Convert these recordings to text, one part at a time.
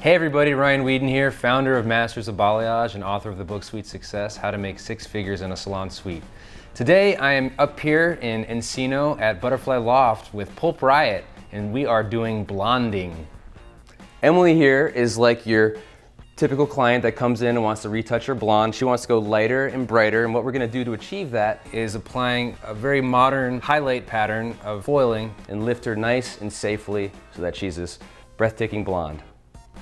Hey everybody, Ryan Weeden here, founder of Masters of Balayage and author of the book Sweet Success, How to Make 6 Figures in a Salon Suite. Today I am up here in Encino at Butterfly Loft with Pulp Riot, and we are doing blonding. Emily here is like your typical client that comes in and wants to retouch her blonde. She wants to go lighter and brighter, and what we're going to do to achieve that is applying a very modern highlight pattern of foiling and lift her nice and safely so that she's this breathtaking blonde.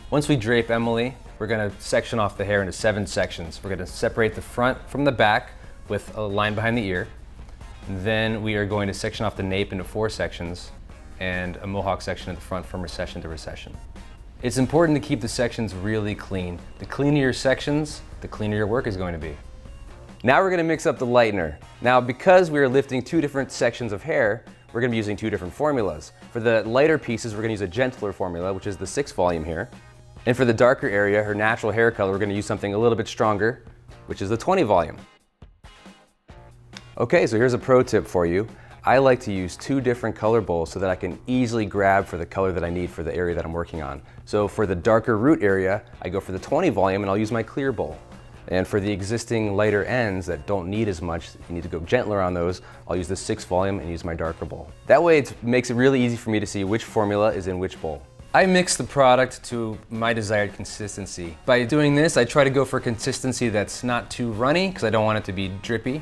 Once we drape Emily, we're going to section off the hair into 7 sections. We're going to separate the front from the back with a line behind the ear. Then we are going to section off the nape into 4 sections and a mohawk section at the front from recession to recession. It's important to keep the sections really clean. The cleaner your sections, the cleaner your work is going to be. Now we're going to mix up the lightener. Now because we are lifting 2 different sections of hair, we're going to be using 2 different formulas. For the lighter pieces, we're going to use a gentler formula, which is the 6 volume here. And for the darker area, her natural hair color, we're going to use something a little bit stronger, which is the 20 volume. Okay, so here's a pro tip for you. I like to use 2 different color bowls so that I can easily grab for the color that I need for the area that I'm working on. So for the darker root area, I go for the 20 volume and I'll use my clear bowl. And for the existing lighter ends that don't need as much, you need to go gentler on those, I'll use the 6 volume and use my darker bowl. That way it makes it really easy for me to see which formula is in which bowl. I mix the product to my desired consistency. By doing this, I try to go for consistency that's not too runny because I don't want it to be drippy,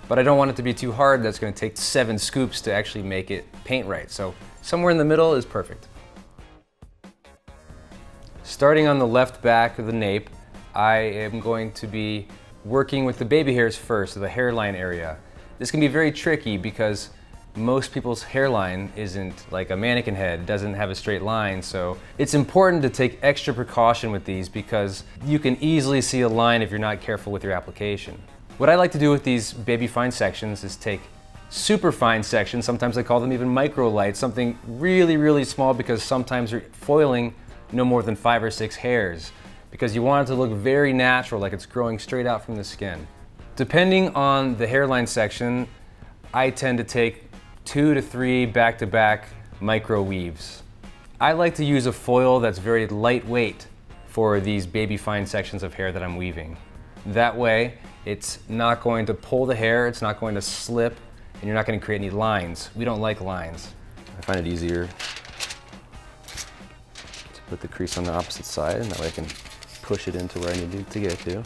but I don't want it to be too hard that's going to take 7 scoops to actually make it paint right. So somewhere in the middle is perfect. Starting on the left back of the nape, I am going to be working with the baby hairs first, so the hairline area. This can be very tricky because most people's hairline isn't like a mannequin head, it doesn't have a straight line, so it's important to take extra precaution with these because you can easily see a line if you're not careful with your application. What I like to do with these baby fine sections is take super fine sections, sometimes I call them even micro lights, something really, really small because sometimes you're foiling no more than 5 or 6 hairs because you want it to look very natural, like it's growing straight out from the skin. Depending on the hairline section, I tend to take 2 to 3 back-to-back micro weaves. I like to use a foil that's very lightweight for these baby fine sections of hair that I'm weaving. That way, it's not going to pull the hair, it's not going to slip, and you're not going to create any lines. We don't like lines. I find it easier to put the crease on the opposite side, and that way I can push it into where I need to get to.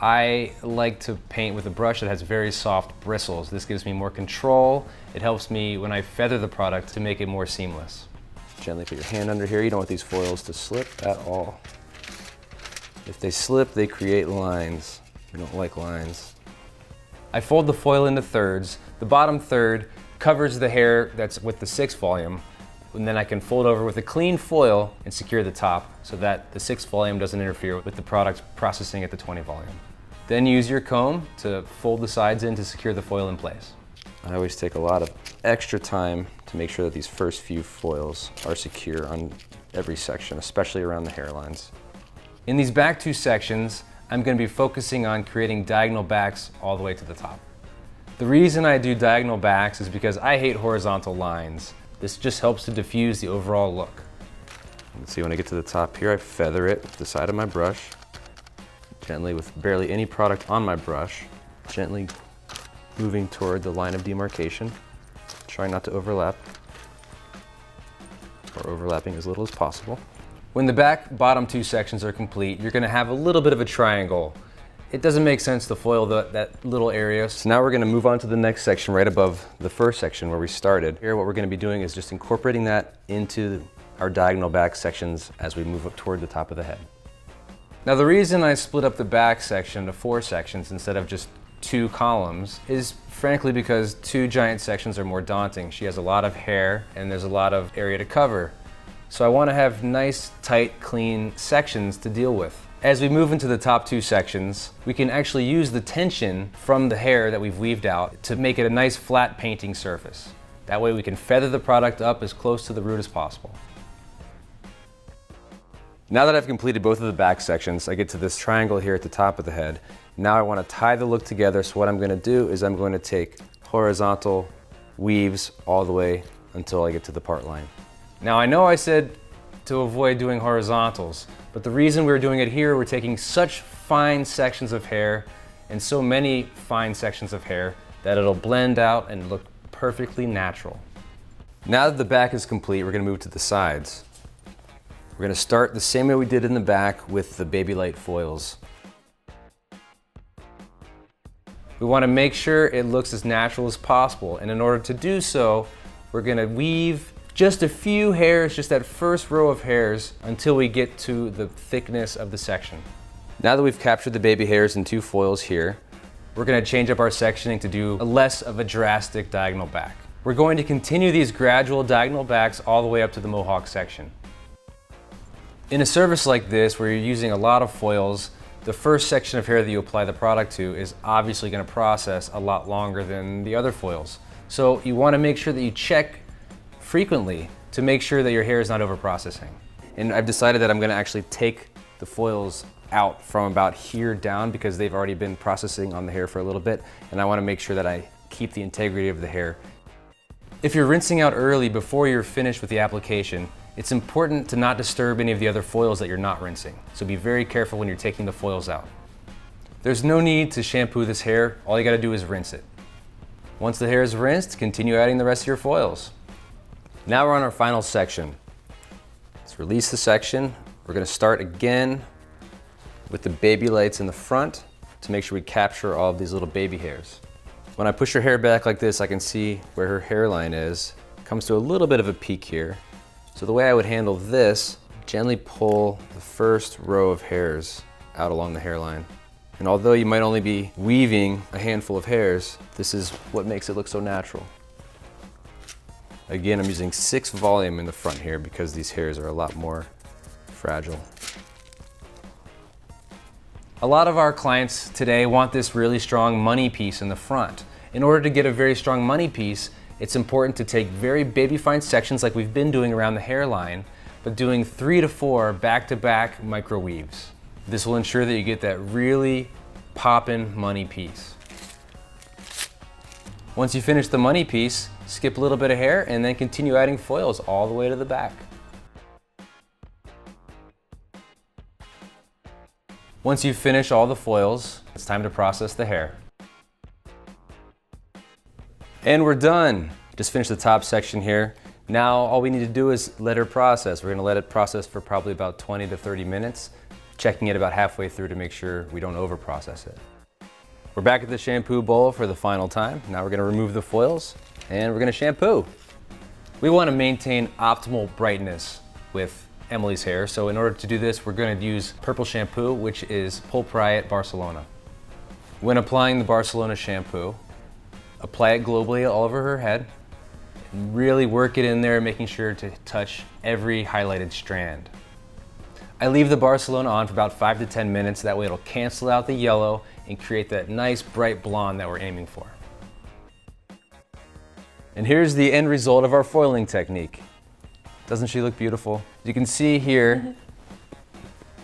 I like to paint with a brush that has very soft bristles. This gives me more control. It helps me when I feather the product to make it more seamless. Gently put your hand under here. You don't want these foils to slip at all. If they slip, they create lines. We don't like lines. I fold the foil into thirds. The bottom third covers the hair that's with the 6 volume, and then I can fold over with a clean foil and secure the top so that the 6 volume doesn't interfere with the product processing at the 20 volume. Then use your comb to fold the sides in to secure the foil in place. I always take a lot of extra time to make sure that these first few foils are secure on every section, especially around the hairlines. In these back 2 sections, I'm going to be focusing on creating diagonal backs all the way to the top. The reason I do diagonal backs is because I hate horizontal lines. This just helps to diffuse the overall look. Let's see, when I get to the top here, I feather it with the side of my brush, gently with barely any product on my brush, gently moving toward the line of demarcation, trying not to overlap, or overlapping as little as possible. When the back bottom 2 sections are complete, you're going to have a little bit of a triangle. It doesn't make sense to foil that little area. So now we're going to move on to the next section right above the first section where we started. Here what we're going to be doing is just incorporating that into our diagonal back sections as we move up toward the top of the head. Now the reason I split up the back section to 4 sections instead of just 2 columns is frankly because 2 giant sections are more daunting. She has a lot of hair and there's a lot of area to cover. So I want to have nice, tight, clean sections to deal with. As we move into the top 2 sections, we can actually use the tension from the hair that we've weaved out to make it a nice flat painting surface. That way we can feather the product up as close to the root as possible. Now that I've completed both of the back sections, I get to this triangle here at the top of the head. Now I want to tie the look together, so what I'm going to do is I'm going to take horizontal weaves all the way until I get to the part line. Now I know I said to avoid doing horizontals. But the reason we're doing it here, we're taking such fine sections of hair and so many fine sections of hair that it'll blend out and look perfectly natural. Now that the back is complete, we're gonna move to the sides. We're gonna start the same way we did in the back with the baby light foils. We wanna make sure it looks as natural as possible, and in order to do so, we're gonna weave just a few hairs, just that first row of hairs, until we get to the thickness of the section. Now that we've captured the baby hairs in 2 foils here, we're gonna change up our sectioning to do less of a drastic diagonal back. We're going to continue these gradual diagonal backs all the way up to the mohawk section. In a service like this, where you're using a lot of foils, the first section of hair that you apply the product to is obviously going to process a lot longer than the other foils. So you want to make sure that you check frequently to make sure that your hair is not over-processing. And I've decided that I'm going to actually take the foils out from about here down because they've already been processing on the hair for a little bit, and I want to make sure that I keep the integrity of the hair. If you're rinsing out early before you're finished with the application, it's important to not disturb any of the other foils that you're not rinsing. So be very careful when you're taking the foils out. There's no need to shampoo this hair. All you gotta do is rinse it. Once the hair is rinsed, continue adding the rest of your foils. Now we're on our final section. Let's release the section. We're gonna start again with the baby lights in the front to make sure we capture all of these little baby hairs. When I push her hair back like this, I can see where her hairline is. It comes to a little bit of a peak here. So the way I would handle this, gently pull the first row of hairs out along the hairline. And although you might only be weaving a handful of hairs, this is what makes it look so natural. Again, I'm using 6 volume in the front here because these hairs are a lot more fragile. A lot of our clients today want this really strong money piece in the front. In order to get a very strong money piece, it's important to take very baby fine sections like we've been doing around the hairline, but doing 3 to 4 back-to-back micro weaves. This will ensure that you get that really poppin' money piece. Once you finish the money piece, skip a little bit of hair and then continue adding foils all the way to the back. Once you finish all the foils, it's time to process the hair. And we're done. Just finished the top section here. Now all we need to do is let her process. We're gonna let it process for probably about 20 to 30 minutes, checking it about halfway through to make sure we don't over process it. We're back at the shampoo bowl for the final time. Now we're gonna remove the foils and we're gonna shampoo. We wanna maintain optimal brightness with Emily's hair, so in order to do this, we're going to use purple shampoo, which is Pulp Riot Barcelona. When applying the Barcelona shampoo, apply it globally all over her head, and really work it in there, making sure to touch every highlighted strand. I leave the Barcelona on for about 5 to 10 minutes, that way it'll cancel out the yellow and create that nice bright blonde that we're aiming for. And here's the end result of our foiling technique. Doesn't she look beautiful? You can see here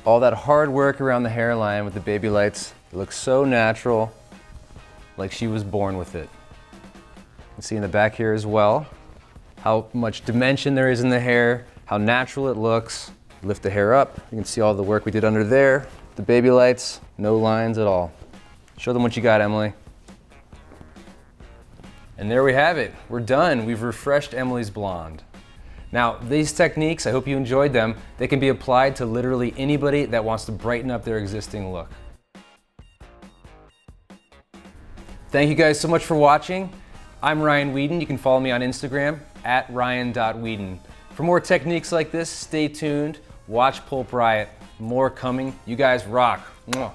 all that hard work around the hairline with the baby lights. It looks so natural, like she was born with it. You can see in the back here as well how much dimension there is in the hair, how natural it looks. Lift the hair up, you can see all the work we did under there. The baby lights, no lines at all. Show them what you got, Emily. And there we have it. We're done. We've refreshed Emily's blonde. Now, these techniques, I hope you enjoyed them. They can be applied to literally anybody that wants to brighten up their existing look. Thank you guys so much for watching. I'm Ryan Weeden. You can follow me on Instagram at ryan.weeden. For more techniques like this, stay tuned. Watch Pulp Riot. More coming. You guys rock. Mwah.